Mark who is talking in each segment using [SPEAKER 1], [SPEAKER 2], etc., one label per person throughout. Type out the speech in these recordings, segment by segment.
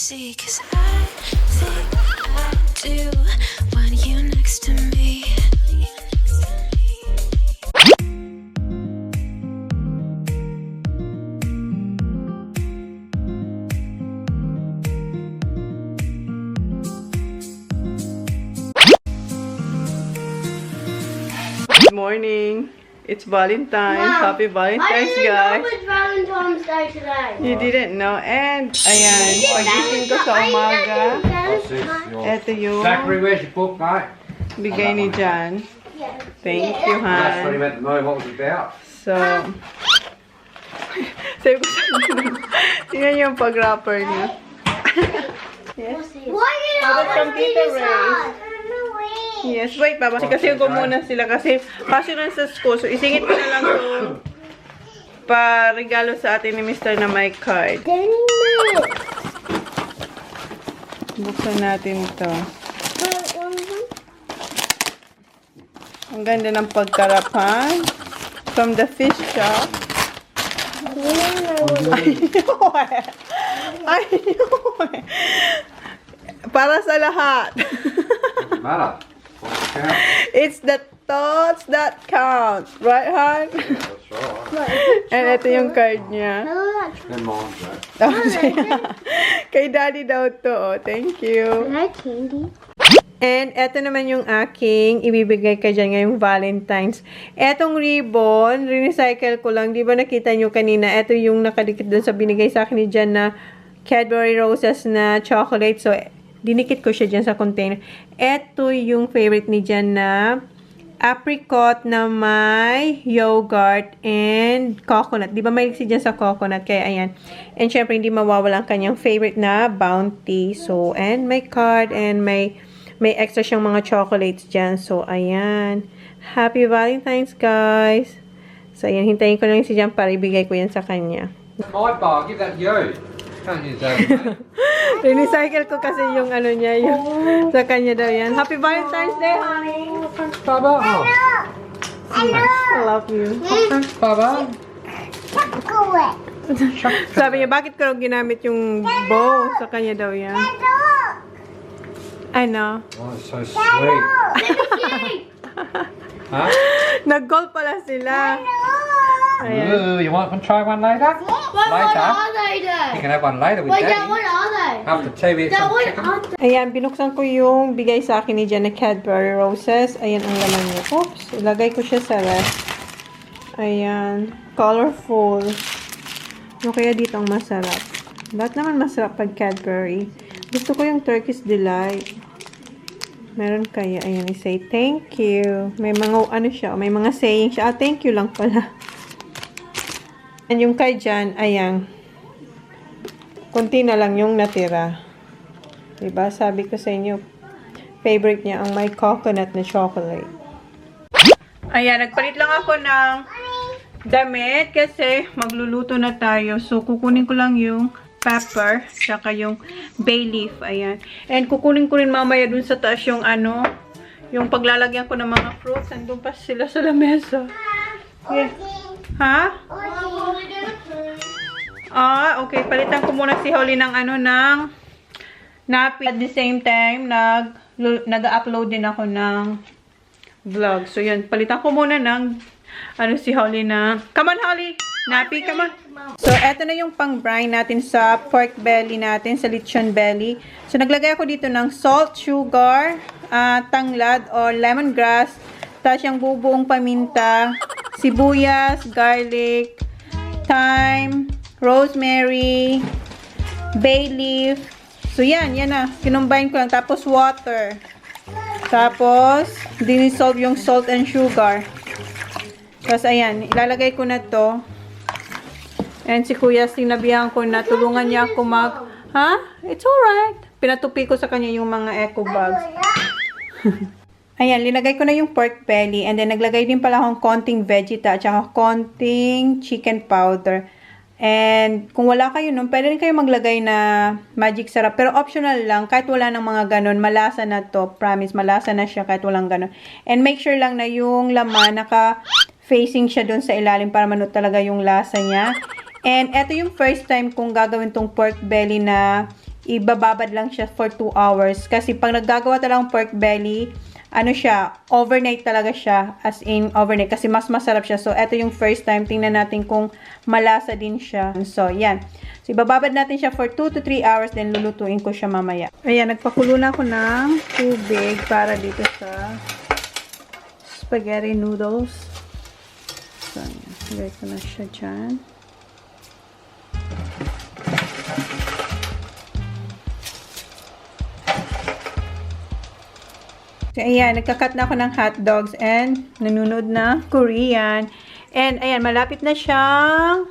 [SPEAKER 1] see, 'cause I think I do want you next to me.
[SPEAKER 2] Good morning. It's Valentine's.
[SPEAKER 3] Mom,
[SPEAKER 2] Happy Valentine's,
[SPEAKER 3] I didn't
[SPEAKER 2] guys.
[SPEAKER 3] know it's Valentine's Day today.
[SPEAKER 2] You didn't know. And, ayan, pagising ko sa umaga. Ito yung
[SPEAKER 4] Zachary, where's your book, mate?
[SPEAKER 2] bigay ni Jan. Thank you,
[SPEAKER 4] That's what he
[SPEAKER 2] Han.
[SPEAKER 4] meant to know what it was about.
[SPEAKER 2] So, sabi ko sa inyo, tingnan niyo yung pag-wrapper niya. Yes.
[SPEAKER 3] Why did
[SPEAKER 2] Oh, that's
[SPEAKER 3] I
[SPEAKER 2] from
[SPEAKER 3] open
[SPEAKER 2] Tita
[SPEAKER 3] this
[SPEAKER 2] Ray.
[SPEAKER 3] up?
[SPEAKER 2] Yes, wait, Papa. Kasi ko muna sila kasi pasok na sa school. So, isingit ko na lang itong pa-regalo sa atin ni Mr. na my card. Buksan natin ito. Ang ganda ng pagkarapan. From the fish shop. I know eh. Para sa lahat.
[SPEAKER 4] Doesn't matter. What's the count?
[SPEAKER 2] It's the thoughts that count. Right, Han?
[SPEAKER 4] Yeah, that's right.
[SPEAKER 2] And ito yung card niya.
[SPEAKER 4] Then mine's that.
[SPEAKER 2] Kay Daddy daw to. Oh. Thank you.
[SPEAKER 3] I like candy.
[SPEAKER 2] And eto naman yung aking ibibigay ka dyan ngayong Valentine's. Etong ribbon, recycle ko lang. Di ba nakita nyo kanina? Eto yung nakadikit dun sa binigay sa akin ni Jan na Cadbury Roses na chocolate. So, dinikit ko siya dyan sa container. Eto yung favorite ni Jan na apricot na may yogurt and coconut. Di ba may si Jan sa coconut? Kaya ayan. And syempre, hindi mawawala ang kanyang favorite na Bounty. So, and my card and may extra siyang mga chocolates dyan. So, ayan. Happy Valentine's, guys. So, ayan. Hintayin ko lang si Jan para ibigay ko yan sa kanya.
[SPEAKER 4] My bar, give that to you. Can't use that, mate.
[SPEAKER 2] Recycle ko kasi yung ano niya, yung sa kanya daw yan. Happy Valentine's Day, honey!
[SPEAKER 4] Thanks, Bubba. Oh,
[SPEAKER 2] I love you.
[SPEAKER 4] thanks, Bubba.
[SPEAKER 2] Sabi niya, bakit ko ginamit yung bow? Sa kanya daw yan. Ano?
[SPEAKER 4] Oh, it's so sweet. Huh?
[SPEAKER 2] Nag-golf pala sila. Ayan.
[SPEAKER 4] Ooh, you want to try one later?
[SPEAKER 3] What
[SPEAKER 4] Later.
[SPEAKER 3] are they
[SPEAKER 4] You
[SPEAKER 3] then?
[SPEAKER 4] can have one later with
[SPEAKER 3] Wait, Dad,
[SPEAKER 4] Daddy.
[SPEAKER 3] what are they?
[SPEAKER 4] After tea, we have
[SPEAKER 3] Dad,
[SPEAKER 4] some
[SPEAKER 3] what
[SPEAKER 4] chicken.
[SPEAKER 3] are they?
[SPEAKER 2] Ayan, binuksan ko yung bigay sa akin ni Jan na Cadbury Roses. Ayan ang laman niya. Oops, ilagay ko siya sa ref. Ayan, colorful. Ano kaya dito ang masarap? Lahat naman masarap pag Cadbury. Gusto ko yung Turkish Delight. Meron kaya, ayan, i-say thank you. May mga, ano siya, may mga saying siya. Ah, thank you lang pala. And yung kay Jan, ayan, kunti na lang yung natira. Diba? Sabi ko sa inyo, favorite niya ang may coconut na chocolate. Ayan, nagpalit lang ako ng damit kasi magluluto na tayo. So, kukunin ko lang yung pepper, saka yung bay leaf. Ayan. And kukunin ko rin mamaya dun sa taas yung ano, yung paglalagyan ko ng mga fruits. Andun pa sila sa lamesa. Yeah. Ha? Ah, okay. Palitan ko muna si Holly ng ano, ng nappy. At the same time, nag-upload din ako ng vlog. So, yun. Palitan ko muna ng ano si Holly na... Come on, Holly! Nappy, come on! So, eto na yung pang-brine natin sa pork belly natin, sa lechon belly. So, naglagay ako dito ng salt, sugar, tanglad, or lemongrass, tapos yung bubuong paminta, sibuyas, garlic, thyme, rosemary, bay leaf. So, yan na. Kinumbine ko lang. Tapos, water. Tapos, dinisolve yung salt and sugar. Tapos, ayan. Ilalagay ko na to. And si Kuya, sinabihan ko na tulungan niya ako ha? It's alright. Pinatupi ko sa kanya yung mga eco bags. Ayan, linagay ko na yung pork belly. And then, naglagay din pala akong konting vegeta at saka konting chicken powder. And, kung wala kayo nun, pwede rin kayo maglagay na magic sarap. Pero optional lang, kahit wala ng mga ganon, malasa na to. Promise, malasa na siya kahit walang ganon. And make sure lang na yung laman, naka-facing siya dun sa ilalim para manood talaga yung lasa niya. And, eto yung first time kong gagawin tong pork belly na ibababad lang siya for 2 hours. Kasi pag naggagawa talagang pork belly, ano siya, overnight talaga siya. As in, overnight. Kasi mas masarap siya. So, eto yung first time. Tingnan natin kung malasa din siya. So, yan. So, ibababad natin siya for 2 to 3 hours. Then, lulutuin ko siya mamaya. Ayan, nagpakulo na ako ng tubig para dito sa spaghetti noodles. So, ayan. Lagay ko na siya dyan. So, ayan, nagkakat na ako ng hot dogs and nanonood na Korean. And, ayan, malapit na siyang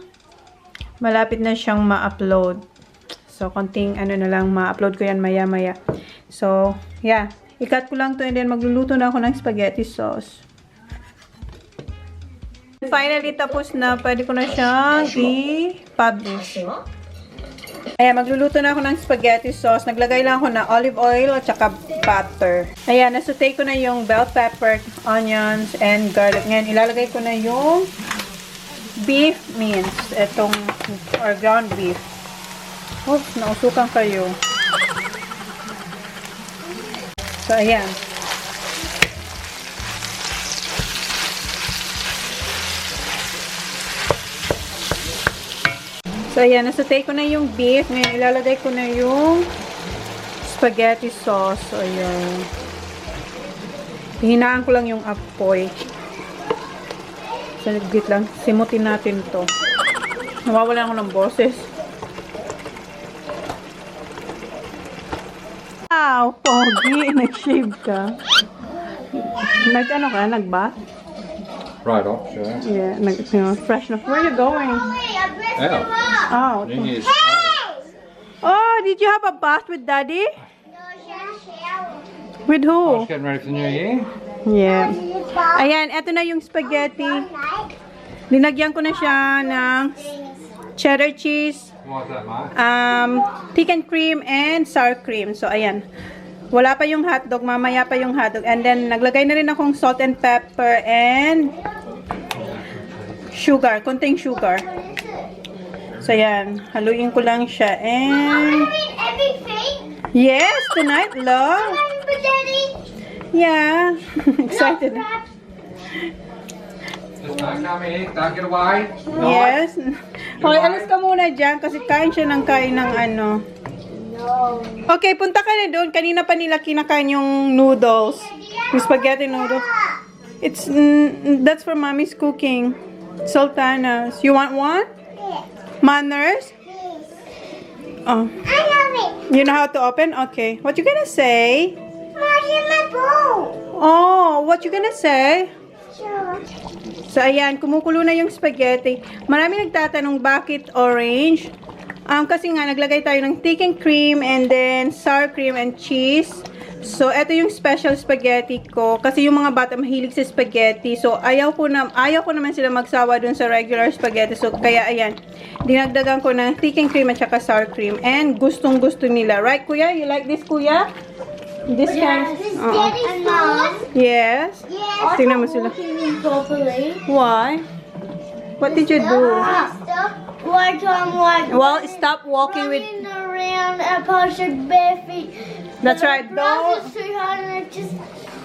[SPEAKER 2] ma-upload. So, konting ano na lang, ma-upload ko yan maya-maya. So, yeah, ikat ko lang to and then magluluto na ako ng spaghetti sauce. Finally, tapos na. Pwede ko na siyang i-publish. Ayan, magluluto na ako ng spaghetti sauce. Naglagay lang ako ng olive oil at saka butter. Ayan, nasutay ko na yung bell pepper, onions, and garlic. Ngayon, ilalagay ko na yung beef mince. Itong, or ground beef. Oh, nausukan kayo. So, ayan. So, ayan. Nasutay ko na yung beef. Ngayon, ilalagay ko na yung spaghetti sauce. So, ayan. Hinaan ko lang yung apoy. Saligit lang. Simutin natin to. Nawawala ako ng boses. Wow! Pogi! Nag-shave ka. Nag-ano ka? Nag-bath?
[SPEAKER 4] Right off, sure.
[SPEAKER 2] Yeah. Fresh na. Where are you going?
[SPEAKER 4] Out.
[SPEAKER 2] Oh.
[SPEAKER 4] New Year's.
[SPEAKER 2] Oh, did you have a bath with Daddy? With
[SPEAKER 4] I
[SPEAKER 2] who?
[SPEAKER 4] was getting ready for the new year.
[SPEAKER 2] Yeah. Ayan, eto na yung spaghetti. Linagyan ko na siya ng cheddar cheese,
[SPEAKER 4] Why's that, mate?
[SPEAKER 2] chicken cream, and sour cream. So, ayan. Wala pa yung hotdog. Mamaya pa yung hotdog. And then, naglagay na rin akong salt and pepper and sugar. Konting sugar. So, ayan. Haluin ko lang siya. And
[SPEAKER 3] Everything?
[SPEAKER 2] yes, tonight, love.
[SPEAKER 3] Spaghetti?
[SPEAKER 2] Yeah. Excited.
[SPEAKER 4] Just don't come here. Don't get away.
[SPEAKER 2] Yes. Okay, alis ka muna dyan kasi kain siya ng kain ng ano.
[SPEAKER 3] No.
[SPEAKER 2] Okay, punta ka na doon. Kanina pa nila kinakain yung noodles. Yung spaghetti noodles. It's, that's for mommy's cooking. Sultanas. You want one? Manners? Oh.
[SPEAKER 3] I love it.
[SPEAKER 2] You know how to open? Okay. What you gonna say?
[SPEAKER 3] Mom's in my bowl.
[SPEAKER 2] Oh, what you gonna say?
[SPEAKER 3] Sure.
[SPEAKER 2] So, ayan, kumukulo na yung spaghetti. Marami nagtatanong bakit orange. Kasi nga, naglagay tayo ng chicken cream and then sour cream and cheese. So, eto yung special spaghetti ko. Kasi yung mga bata mahilig sa spaghetti. So, ayaw ko naman sila magsawa dun sa regular spaghetti. So, kaya ayan, dinagdagan ko ng chicken cream at saka sour cream. And gustong-gusto nila. Right, kuya? You like this, kuya? This kind?
[SPEAKER 3] Spaghetti sauce?
[SPEAKER 2] Yes.
[SPEAKER 3] Yes.
[SPEAKER 2] Tingnan mo sila.
[SPEAKER 3] Properly.
[SPEAKER 2] Why? What did you do?
[SPEAKER 3] Like
[SPEAKER 2] Well, stop walking with...
[SPEAKER 3] running around and pushing bare feet.
[SPEAKER 2] That's right.
[SPEAKER 3] Don't.
[SPEAKER 2] Don't...
[SPEAKER 3] Was too hard and it just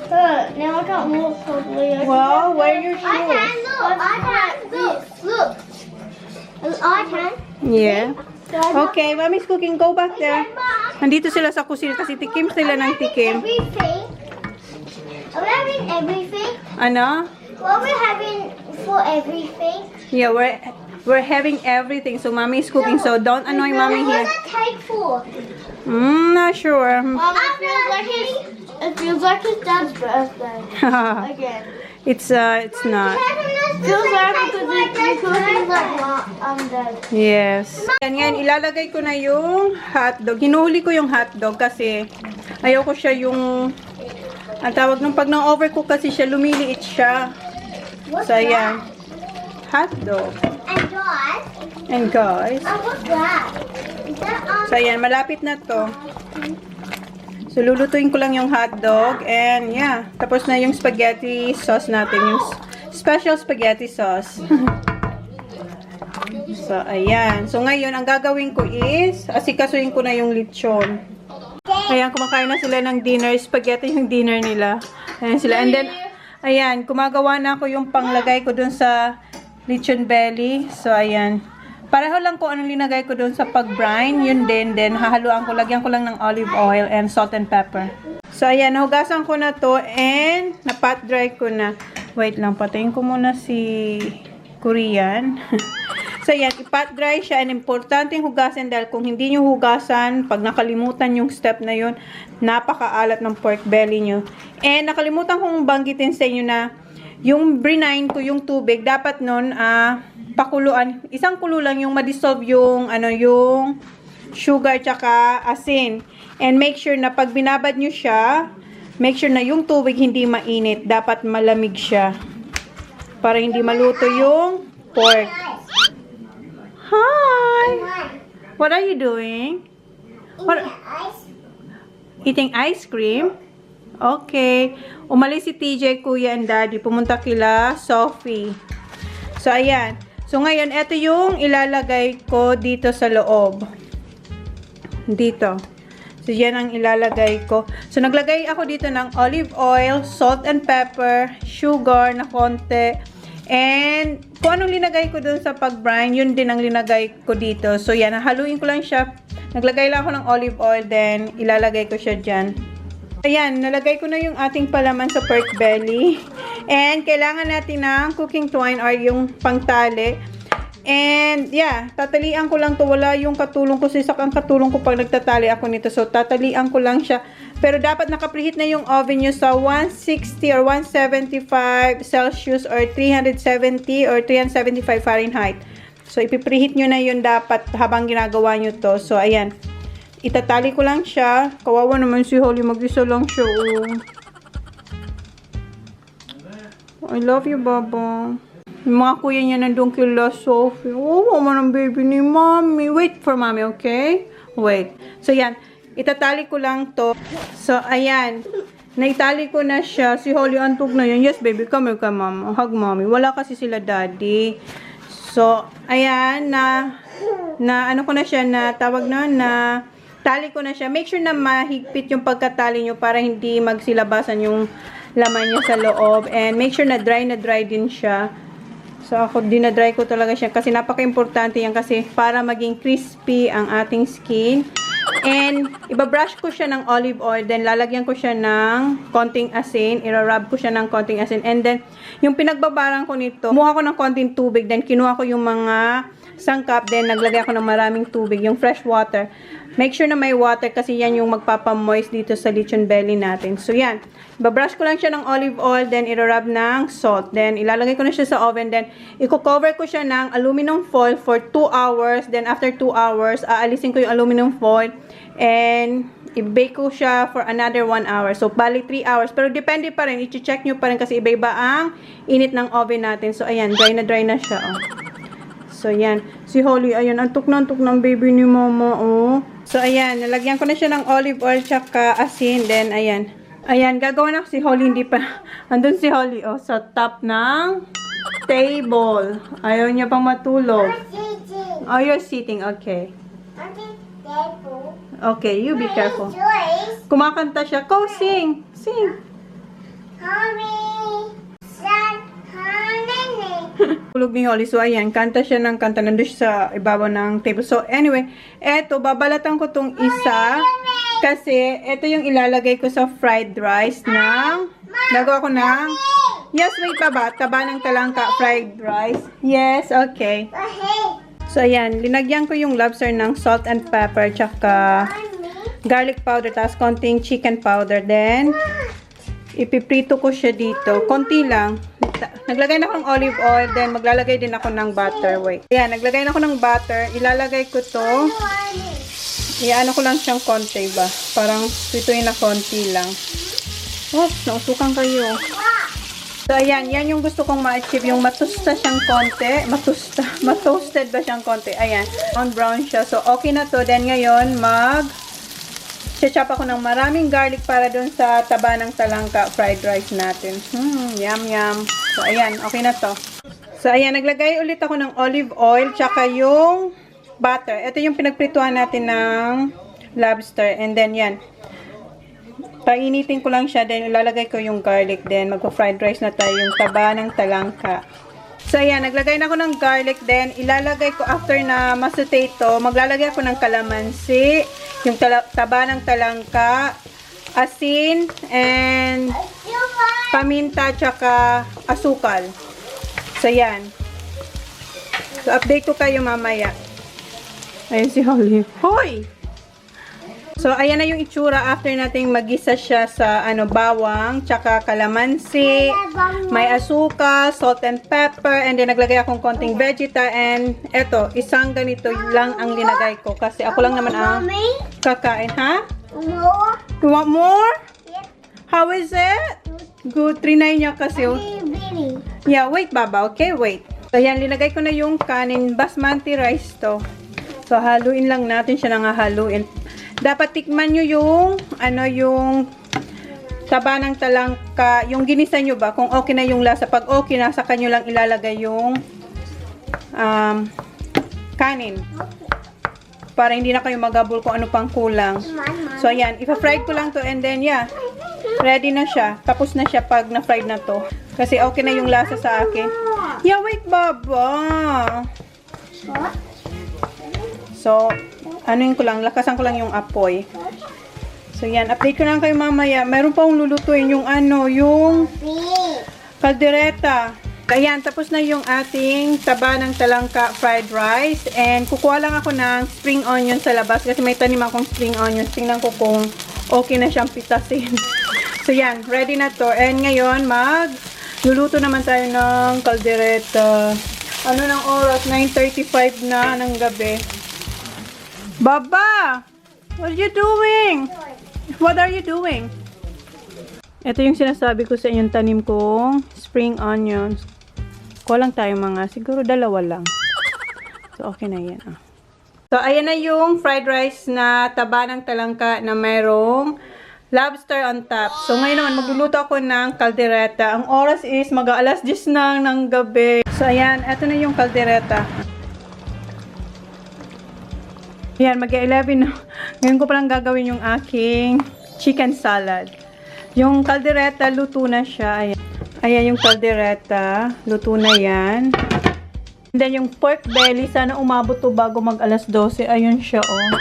[SPEAKER 3] hurt. Now I can't walk properly.
[SPEAKER 2] Well, wear your shoes.
[SPEAKER 3] I can look. I can look. I can.
[SPEAKER 2] Yeah. Okay, mommy's cooking. Go back there. Nandito sila sa kusina kasi tikim sila ng tikim.
[SPEAKER 3] Everything. Are we having everything?
[SPEAKER 2] Ano?
[SPEAKER 3] What are we having for everything?
[SPEAKER 2] Yeah, we're having everything. So mommy's cooking. So don't annoy mommy here.
[SPEAKER 3] What does that take for?
[SPEAKER 2] Not sure.
[SPEAKER 3] It feels like his dad's birthday again.
[SPEAKER 2] It's not.
[SPEAKER 3] Feels like because he's cooking like Dad.
[SPEAKER 2] Yes. Yan, ngayon, ilalagay ko na yung hotdog. Hinuhuli ko yung hotdog kasi ayaw ko siya yung... Ang tawag nung pag na-overcook kasi siya, lumiliit siya. So, ayan. Hotdog.
[SPEAKER 3] And
[SPEAKER 2] And
[SPEAKER 3] guys,
[SPEAKER 2] guys.
[SPEAKER 3] what's that? Is that
[SPEAKER 2] So, ayan. Malapit na to. So, lulutuin ko lang yung hotdog. And, yeah. Tapos na yung spaghetti sauce natin. Yung special spaghetti sauce. So, So, ayan. So, ngayon, ang gagawin ko is, asikasuhin ko na yung lechon. Ayan, kumakain na sila ng dinner. Spaghetti yung dinner nila. Ayan sila. And then, ayan, kumagawa na ako yung panglagay ko dun sa lechon belly. So, ayan. Pareho lang ko anong linagay ko dun sa pag-brine. Yun din. Then, hahaluan ko. Lagyan ko lang ng olive oil and salt and pepper. So, ayan. Nahugasan ko na to and na-pat dry ko na. Wait lang. Patayin ko muna si Korean. So, ayan. I-pat dry siya. And importanteng hugasan dahil kung hindi nyo hugasan, pag nakalimutan yung step na yun, napakaalat ng pork belly nyo. And nakalimutan kong banggitin sa inyo na yung brine ko, yung tubig, dapat nun, pakuluan. Isang kulo lang yung ma-dissolve yung, yung sugar tsaka asin. And make sure na pag binabad nyo siya, make sure na yung tubig hindi mainit. Dapat malamig siya. Para hindi maluto yung pork. Hi! What are you doing? What? Eating ice cream? Okay. Umalis si TJ, Kuya, and Daddy. Pumunta kila Sophie. So, ayan. So, ngayon, ito yung ilalagay ko dito sa loob. Dito. So, yan ang ilalagay ko. So, naglagay ako dito ng olive oil, salt and pepper, sugar na konti, and kung anong linagay ko dun sa pag-brine, yun din ang linagay ko dito. So, yan. Haluin ko lang siya. Naglagay lang ako ng olive oil, then ilalagay ko siya dyan. Ayan, nalagay ko na yung ating palaman sa pork belly. And, kailangan natin ng cooking twine or yung pangtali. And, yeah, tatalian ko lang to. Wala yung katulong ko. Sisak ang katulong ko pag nagtatali ako nito. So, tatalian ko lang siya. Pero, dapat nakapreheat na yung oven nyo sa 160 or 175 Celsius or 370 or 375 Fahrenheit. So, ipipreheat nyo na yun dapat habang ginagawa nyo to. So, ayan. Itatali ko lang siya. Kawawa naman si Holly. Mag-isa lang siya. Oh. I love you, Baba. Yung mga kuya niya nandun kila Sophie. Oh, mama ng baby ni Mommy. Wait for Mommy, okay? Wait. So, yan. Itatali ko lang to. So, ayan. Naitali ko na siya. Si Holly antog na yan. Yes, baby. Come here ka, Mama. Hug Mommy. Wala kasi sila Daddy. So, ayan. Ano ko na siya na tawag na tali ko na siya. Make sure na mahigpit yung pagkatali nyo para hindi magsilabasan yung laman nyo sa loob. And make sure na dry din siya. So, ako dinadry ko talaga siya kasi napaka-importante yan kasi para maging crispy ang ating skin. And, ibabrush ko siya ng olive oil. Then, lalagyan ko siya ng konting asin. Irarub ko siya ng konting asin. And then, yung pinagbabarang ko nito, kumuha ko ng konting tubig. Then, kinuha ko yung mga sangkap. Then, naglagay ako ng maraming tubig. Yung fresh water. Make sure na may water kasi yan yung magpapamoist dito sa lechon belly natin. So, yan. Ibabrush ko lang siya ng olive oil. Then, irarub ng salt. Then, ilalagay ko na siya sa oven. Then, i-cover ko siya ng aluminum foil for 2 hours. Then, after 2 hours, aalisin ko yung aluminum foil. And, i-bake ko siya for another 1 hour. So, bali 3 hours. Pero, depende pa rin. I-check nyo pa rin kasi iba-iba ang init ng oven natin. So, ayan. Dry na siya. Oh. So, ayan. Si Holly, ayan. Antok ng baby ni Mama. Oh. So, ayan. Nalagyan ko na siya ng olive oil tsaka asin. Then, ayan. Ayan. Gagawa na si Holly. Hindi pa. Andun si Holly. Oh, sa top ng table. Ayaw niya pang matulog. Oh, you're sitting. Okay. Okay, you be careful. Kumakanta siya. Go, sing. Sing. Tulog ni Holly. So, ayan. Kanta siya ng kanta. Nandun siya sa ibabaw ng table. So, anyway. Eto, babalatan ko tong isa. Kasi, eto yung ilalagay ko sa fried rice ng... Nagawa ko ng... Yes, wait, baba. Taba ng talangka fried rice. Yes, okay. So, ayan. Linagyan ko yung lobster ng salt and pepper. Tsaka garlic powder. Tapos, konting chicken powder. Then, ipiprito ko siya dito. Konti lang. Naglagay na ako ng olive oil. Then, maglalagay din ako ng butter. Wait. Ayan, naglagay na ako ng butter. Ilalagay ko to. Iyaano ko lang siyang konti ba? Parang pituin na konti lang. Oh, nausukan kayo. So, ayan. Yan yung gusto kong ma-achieve. Yung matusta siyang konti. Matoasted ba siyang konti? Ayan. Brown siya. So, okay na to. Then, ngayon, chop ako ng maraming garlic para dun sa taba ng talangka fried rice natin. Yum, yum. So, ayan. Okay na to. So, ayan, naglagay ulit ako ng olive oil, tsaka yung butter. Ito yung pinagprituhan natin ng lobster. And then, yan. Painitin ko lang siya, then ilalagay ko yung garlic. Then, magpa-fried rice na tayo yung taba ng talangka. So, ayan, naglagay na ako ng garlic. Then, ilalagay ko, after na masute ito, maglalagay ako ng kalamansi, yung taba ng talangka, asin, and paminta, tsaka asukal. So, yan. So, update ko kayo mamaya. Ayun si Holly. Hoy! So, ayan na yung itsura after nating magisa siya sa bawang, tsaka kalamansi, may asukal, salt and pepper, and then naglagay akong konting vegeta, and eto, isang ganito lang ang linagay ko kasi ako lang naman ang kakain. Ha?
[SPEAKER 3] More?
[SPEAKER 2] You want more?
[SPEAKER 3] Yes.
[SPEAKER 2] How is it? Good. Trinay niya kasi.
[SPEAKER 3] Really?
[SPEAKER 2] Yeah, wait, Baba. Okay, wait. So, ayan, linagay ko na yung kanin. Basmati rice to. So, haluin lang natin siya nang haluin. Dapat tikman nyo yung, yung taba ng talangka. Yung ginisa nyo ba? Kung okay na yung lasa. Pag okay na, saka nyo lang ilalagay yung kanin. Para hindi na kayo magabol kung ano pang kulang. So, ayan. Ipa-fried ko lang to and then, yeah. Ready na siya. Tapos na siya pag na-fried na to. Kasi okay na yung lasa sa akin. Yeah, wait, Baba. So, ko lang, lakasan ko lang yung apoy. So, yan. Update ko lang kayo mamaya. Meron pa akong lulutuin yung yung kaldereta. Ayan, tapos na yung ating taba ng talangka fried rice. And kukuha lang ako ng spring onion sa labas kasi may tanim akong spring onions. Tingnan ko kung okay na siyang pitasin. So, yan. Ready na to. And ngayon, luluto naman tayo ng kaldereta. Ano ng oras? 9:35 na ng gabi. Baba! What are you doing? What are you doing? Ito yung sinasabi ko sa inyong tanim kong spring onions. Kulang tayo siguro 2 lang. So, okay na yan. So, ayan na yung fried rice na taba ng talangka na mayroong lobster on top. So, ngayon naman, magluluto ako ng kaldereta. Ang oras is mag-aalas 10 na ng gabi. So, ayan. Ito na yung kaldereta. Ayan, mag-11 na. Ngayon ko palang gagawin yung aking chicken salad. Yung kaldereta, luto na siya. Ayan. Ayan yung kaldereta. Luto na yan. And then yung pork belly, sana umabot to bago mag-alas 12. Ayun siya, oh.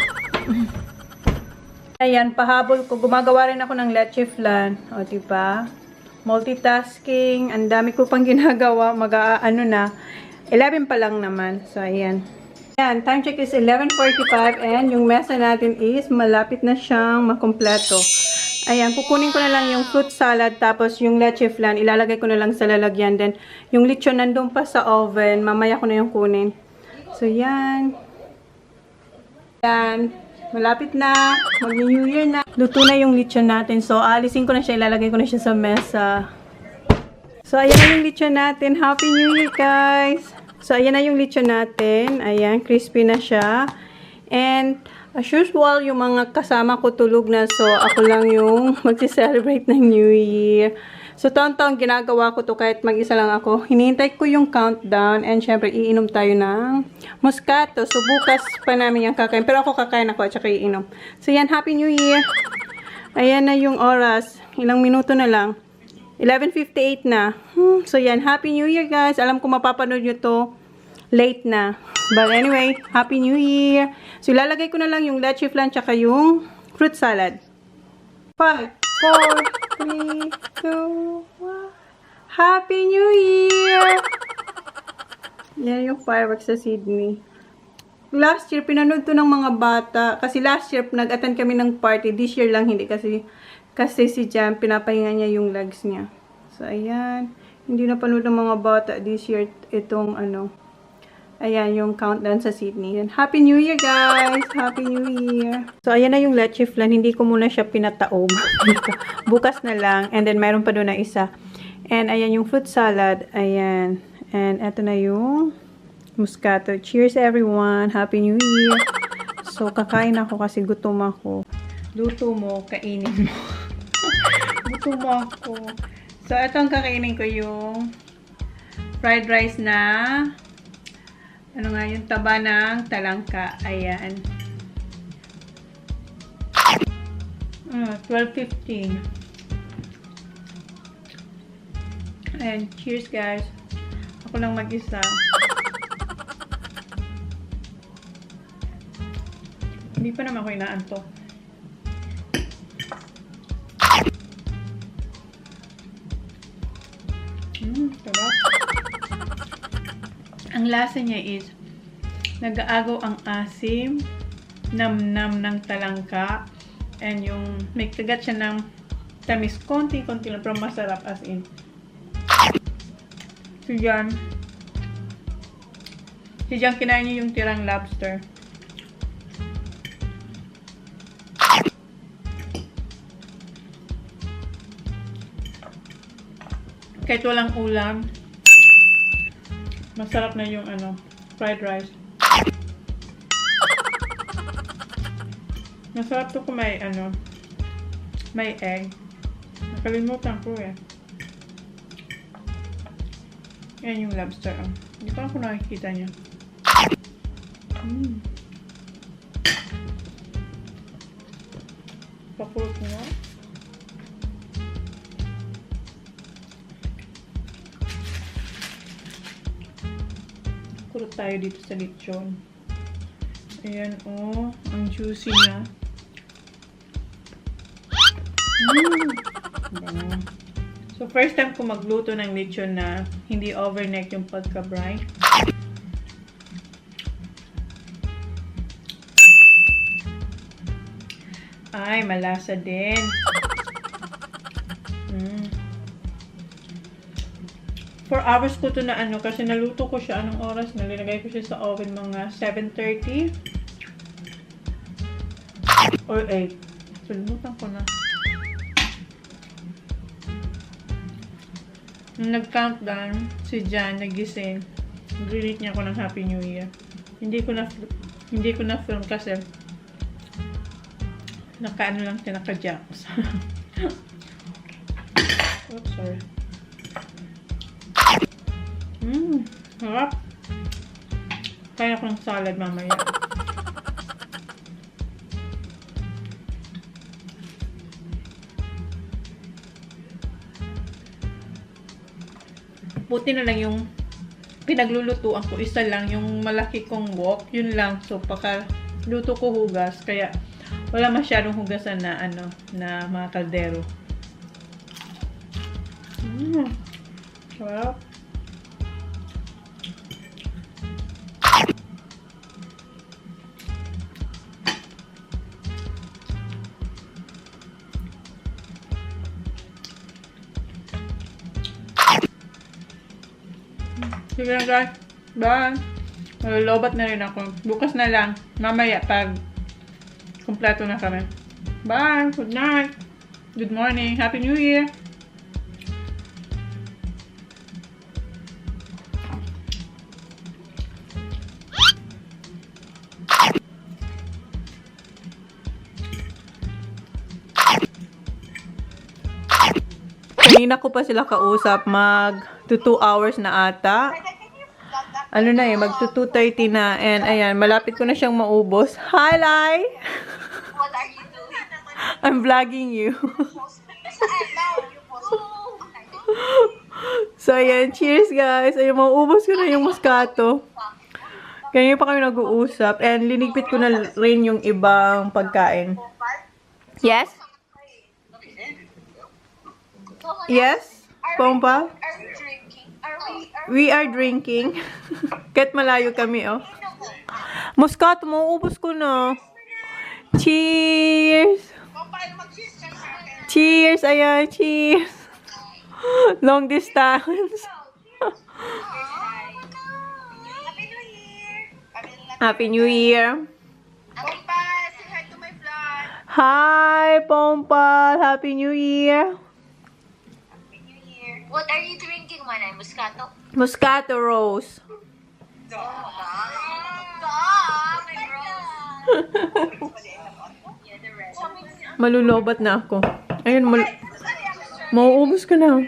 [SPEAKER 2] Ayan, pahabol ko. Gumagawa rin ako ng leche flan. O, diba? Multitasking. Ang dami ko pang ginagawa. na. 11 pa lang naman. So, ayan. Ayan, time check is 11:45 and yung mesa natin is malapit na siyang makumpleto. Ayan, kukunin ko na lang yung fruit salad tapos yung leche flan, ilalagay ko na lang sa lalagyan. Then, yung lechon nandun pa sa oven, mamaya ko na yung kunin. So, yan. Yan. Malapit na. Mag-New Year na. Luto na yung lechon natin. So, alisin ko na siya, ilalagay ko na siya sa mesa. So, ayan na yung lechon natin. Happy New Year, guys! So, ayan na yung lechon natin. Ayan, crispy na siya. And, as usual, yung mga kasama ko tulog na. So, ako lang yung magsi-celebrate ng New Year. So, taon-taon ginagawa ko to kahit mag-isa lang ako. Hinihintay ko yung countdown. And, syempre, iinom tayo ng Moscato. So, bukas pa namin yung kakain. Pero ako kakain ako at saka iinom. So, yan, Happy New Year! Ayan na yung oras. Ilang minuto na lang. 11:58 na. So, yan. Happy New Year, guys. Alam ko mapapanood nyo to late na. But anyway, Happy New Year. So, ilalagay ko na lang yung leche flan tsaka yung fruit salad. 5, 4, 3, 2, 1. Happy New Year! Yan yung fireworks sa Sydney. Last year, pinanood to ng mga bata. Kasi last year, nag-attend kami ng party. This year lang, hindi kasi si Jam, pinapahinga niya yung legs niya. So, ayan. Hindi na panood ng mga bata this year itong ayan, yung countdown sa Sydney. And Happy New Year, guys! Happy New Year! So, ayan na yung leche flan. Hindi ko muna siya pinataob. Bukas na lang. And then, mayroon pa doon na isa. And, ayan yung fruit salad. Ayan. And, eto na yung Moscato. Cheers, everyone! Happy New Year! So, kakain ako kasi gutom ako. Luto mo, kainin mo. Gutom ako. So, itong kakainin ko yung fried rice na ano nga yung taba ng talangka. Ayan. 12:15. Ayan. Cheers, guys. Ako lang mag-isa. Hindi pa naman ako inaantok. Sarap. Ang lasa niya is nag-aagaw ang asim, nam-nam ng talangka, and yung may kagat siya ng tamis, konti-konti lang, pero masarap as in. So yan. Si Jan kinain niya yung tirang lobster. Kahit walang ulam, masarap na yung fried rice. Masarap to kung may may egg. Nakalimutan ko eh. Yan yung lobster. Hindi ko lang kung nakikita niya. Papulot mo. Kulot tayo dito sa lechon. Ayan, oh. Ang juicy niya. So, first time ko magluto ng lechon na hindi overnight yung pagka-brine. Ay, malasa din. 4 hours ko to na kasi naluto ko siya. Anong oras? Nalilagay ko siya sa oven mga 7:30 or 8. So, limutan ko na. Nung nag-countdown, si Jan nagising. Greet niya ako ng Happy New Year. Hindi ko na film kasi naka-ano lang siya, naka-jacks. Oops, sorry. Harap. Kaya ko ng salad mamaya. Buti na lang yung pinaglulutuan ko. Isa lang, yung malaki kong wok. Yun lang. So, luto ko hugas. Kaya, wala masyadong hugasan na, na mga kaldero. Sarap. Sige na guys. Bye. Malolobat na rin ako. Bukas na lang. Mamaya pag kumpleto na kami. Bye. Good night. Good morning. Happy New Year. Kanina ko pa sila kausap, mag 2 hours na ata. Ano na mag 2:30 na. And ayan, malapit ko na siyang maubos. Hi, Lai!
[SPEAKER 3] What are you doing?
[SPEAKER 2] I'm vlogging you. So ayan, cheers guys. Ayun, maubos ko na yung Moscato. Kanina pa kami nag-uusap. And linigpit ko na rin yung ibang pagkain. Yes? Yes? Pompa?
[SPEAKER 3] Are we drinking?
[SPEAKER 2] We are drinking. Kahit malayo kami, oh. Moscato, mauubos ko na. Cheers! Cheers! Ayan, cheers! Long distance. Happy New Year!
[SPEAKER 3] Pompa, say hi to my vlog.
[SPEAKER 2] Hi, Pompa! Happy New Year!
[SPEAKER 3] What are you drinking, Manay? Moscato?
[SPEAKER 2] Moscato Rose. Malulobat na ako. Ayun, mauubos ko na.